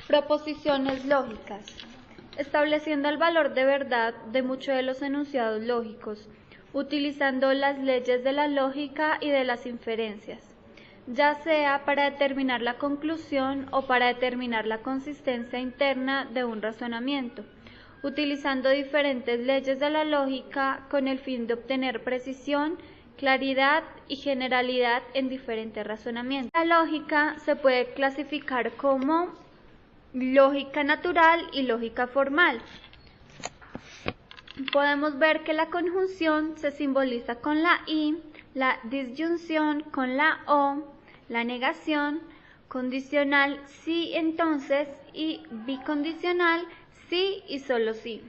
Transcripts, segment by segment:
Proposiciones lógicas. Estableciendo el valor de verdad de muchos de los enunciados lógicos, utilizando las leyes de la lógica y de las inferencias, ya sea para determinar la conclusión o para determinar la consistencia interna de un razonamiento, utilizando diferentes leyes de la lógica con el fin de obtener precisión, claridad y generalidad en diferentes razonamientos. La lógica se puede clasificar como lógica natural y lógica formal. Podemos ver que la conjunción se simboliza con la I, la disyunción con la O, la negación, condicional sí entonces y bicondicional sí y solo sí.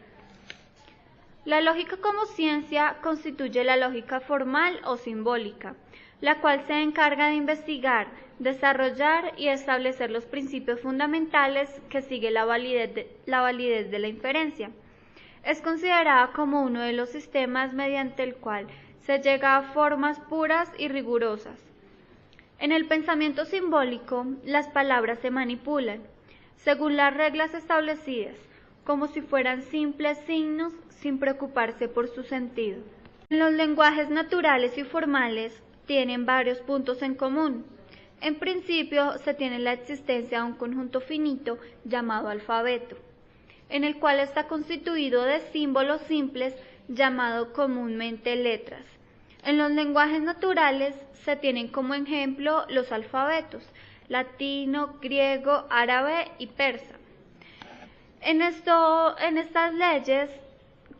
La lógica como ciencia constituye la lógica formal o simbólica, la cual se encarga de investigar, desarrollar y establecer los principios fundamentales que sigue la validez de la inferencia. Es considerada como uno de los sistemas mediante el cual se llega a formas puras y rigurosas. En el pensamiento simbólico, las palabras se manipulan, según las reglas establecidas, como si fueran simples signos sin preocuparse por su sentido. Los lenguajes naturales y formales tienen varios puntos en común. En principio, se tiene la existencia de un conjunto finito llamado alfabeto, en el cual está constituido de símbolos simples llamados comúnmente letras. En los lenguajes naturales se tienen como ejemplo los alfabetos, latino, griego, árabe y persa. En estas leyes,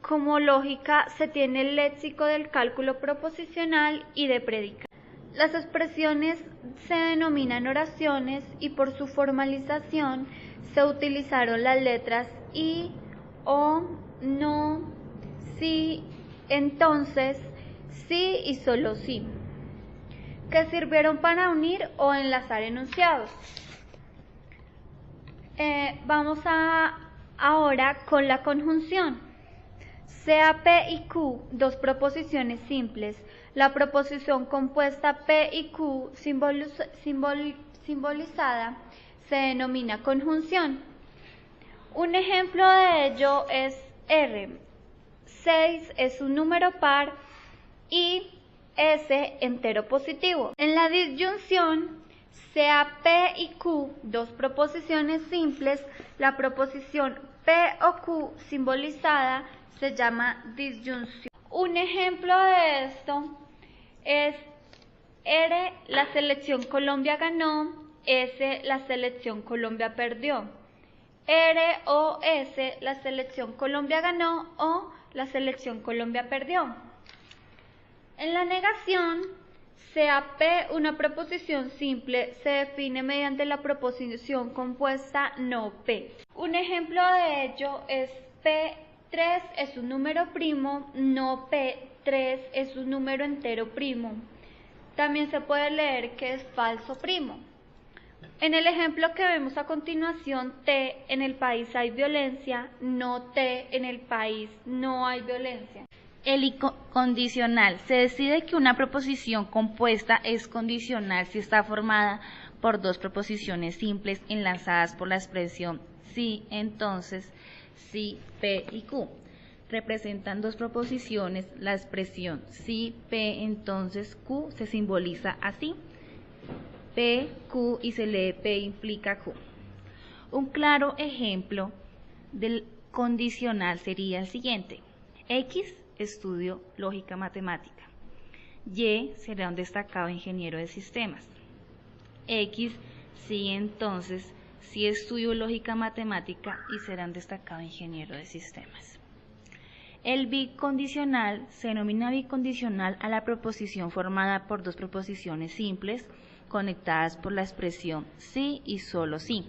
como lógica, se tiene el léxico del cálculo proposicional y de predicados. Las expresiones se denominan oraciones y por su formalización se utilizaron las letras I, O, no, sí, entonces, sí y solo sí, que sirvieron para unir o enlazar enunciados. Vamos ahora con la conjunción. Sea P y Q dos proposiciones simples, la proposición compuesta P y Q simbolizada se denomina conjunción. Un ejemplo de ello es R. 6 es un número par y S entero positivo. En la disyunción, sea P y Q dos proposiciones simples, la proposición P o Q simbolizada se llama disyunción. Un ejemplo de esto es R, la selección Colombia ganó, S, la selección Colombia perdió. R o S, la selección Colombia ganó o la selección Colombia perdió. En la negación, sea P una proposición simple, se define mediante la proposición compuesta no P. Un ejemplo de ello es P3 es un número primo, no P3 es un número entero primo. También se puede leer que es falso primo. En el ejemplo que vemos a continuación, T, en el país hay violencia, no T, en el país no hay violencia. El condicional. Se decide que una proposición compuesta es condicional si está formada por dos proposiciones simples enlazadas por la expresión sí, entonces, sí, P y Q. Representan dos proposiciones, la expresión sí, P, entonces, Q se simboliza así. P, Q y se lee P implica Q. Un claro ejemplo del condicional sería el siguiente. X, estudio lógica matemática. Y será un destacado ingeniero de sistemas. X, sí, entonces, sí estudio lógica matemática y será un destacado ingeniero de sistemas. El bicondicional se denomina bicondicional a la proposición formada por dos proposiciones simples conectadas por la expresión sí y solo sí.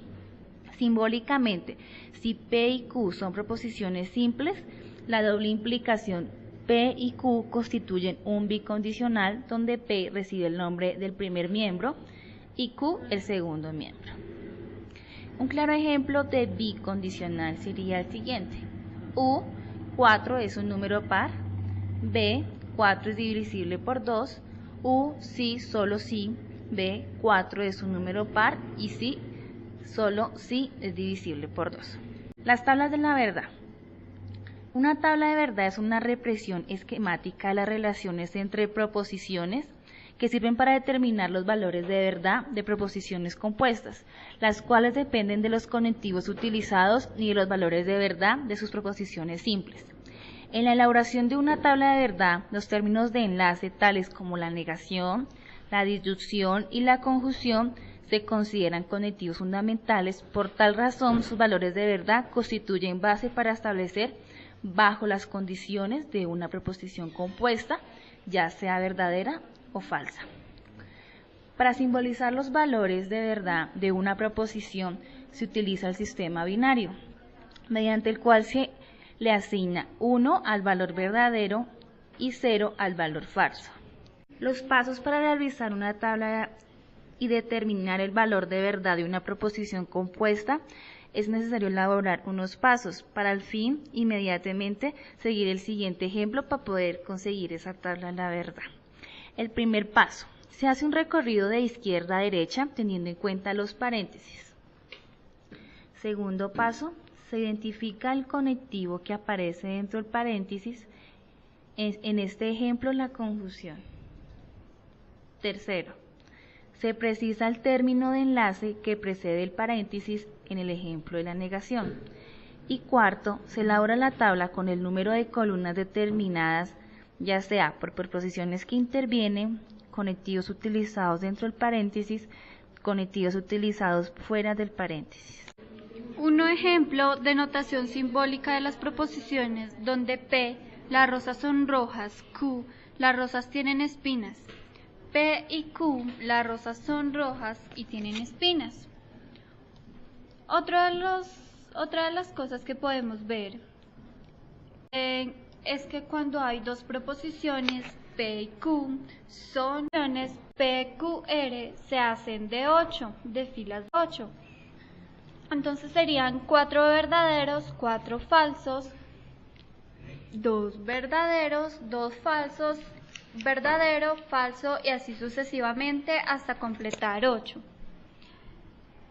Simbólicamente, si P y Q son proposiciones simples, la doble implicación P y Q constituyen un bicondicional donde P recibe el nombre del primer miembro y Q el segundo miembro. Un claro ejemplo de bicondicional sería el siguiente. U, 4 es un número par. B, 4 es divisible por 2. U, sí, solo sí. B, 4 es un número par y sí, solo si es divisible por 2. Las tablas de la verdad. Una tabla de verdad es una representación esquemática de las relaciones entre proposiciones que sirven para determinar los valores de verdad de proposiciones compuestas, las cuales dependen de los conectivos utilizados y de los valores de verdad de sus proposiciones simples. En la elaboración de una tabla de verdad, los términos de enlace, tales como la negación, la disyunción y la conjunción, se consideran conectivos fundamentales. Por tal razón, sus valores de verdad constituyen base para establecer, bajo las condiciones de una proposición compuesta, ya sea verdadera o falsa. Para simbolizar los valores de verdad de una proposición se utiliza el sistema binario, mediante el cual se le asigna 1 al valor verdadero y 0 al valor falso. Los pasos para realizar una tabla y determinar el valor de verdad de una proposición compuesta: es necesario elaborar unos pasos para al fin inmediatamente seguir el siguiente ejemplo para poder conseguir esa tabla de la verdad. El primer paso: se hace un recorrido de izquierda a derecha teniendo en cuenta los paréntesis. Segundo paso: se identifica el conectivo que aparece dentro del paréntesis, en este ejemplo la conjunción. Tercero: se precisa el término de enlace que precede el paréntesis en el ejemplo de la negación. Y cuarto: se elabora la tabla con el número de columnas determinadas, ya sea por proposiciones que intervienen, conectivos utilizados dentro del paréntesis, conectivos utilizados fuera del paréntesis. Un ejemplo de notación simbólica de las proposiciones, donde P, las rosas son rojas, Q, las rosas tienen espinas. P y Q, las rosas son rojas y tienen espinas. Otra de las cosas que podemos ver es que cuando hay dos proposiciones, P y Q, son PQR, se hacen de 8, de filas de 8. Entonces serían 4 verdaderos, 4 falsos, 2 verdaderos, 2 falsos, verdadero, falso y así sucesivamente hasta completar 8.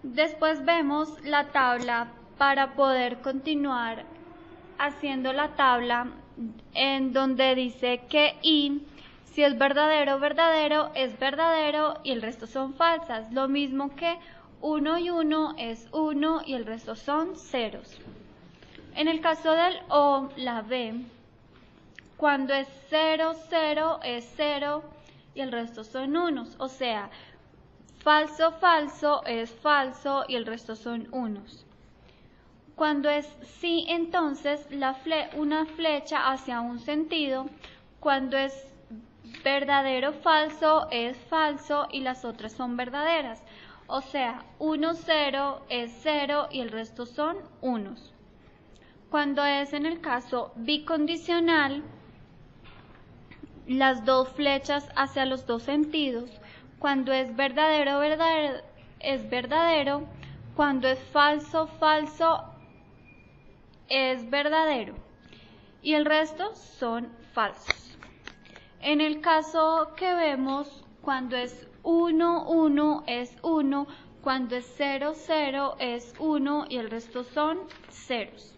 Después vemos la tabla para poder continuar haciendo la tabla en donde dice que I, si es verdadero, verdadero, es verdadero y el resto son falsas. Lo mismo que 1 y 1 es 1 y el resto son ceros. En el caso del O, la B, cuando es 0, 0 es 0 y el resto son unos. O sea, falso, falso es falso y el resto son unos. Cuando es sí, entonces una flecha hacia un sentido. Cuando es verdadero, falso es falso y las otras son verdaderas. O sea, 1, 0 es 0 y el resto son unos. Cuando es en el caso bicondicional, las dos flechas hacia los dos sentidos. Cuando es verdadero, verdadero es verdadero. Cuando es falso, falso es verdadero. Y el resto son falsos. En el caso que vemos, cuando es 1, 1 es 1, cuando es 0, 0 es 1 y el resto son ceros.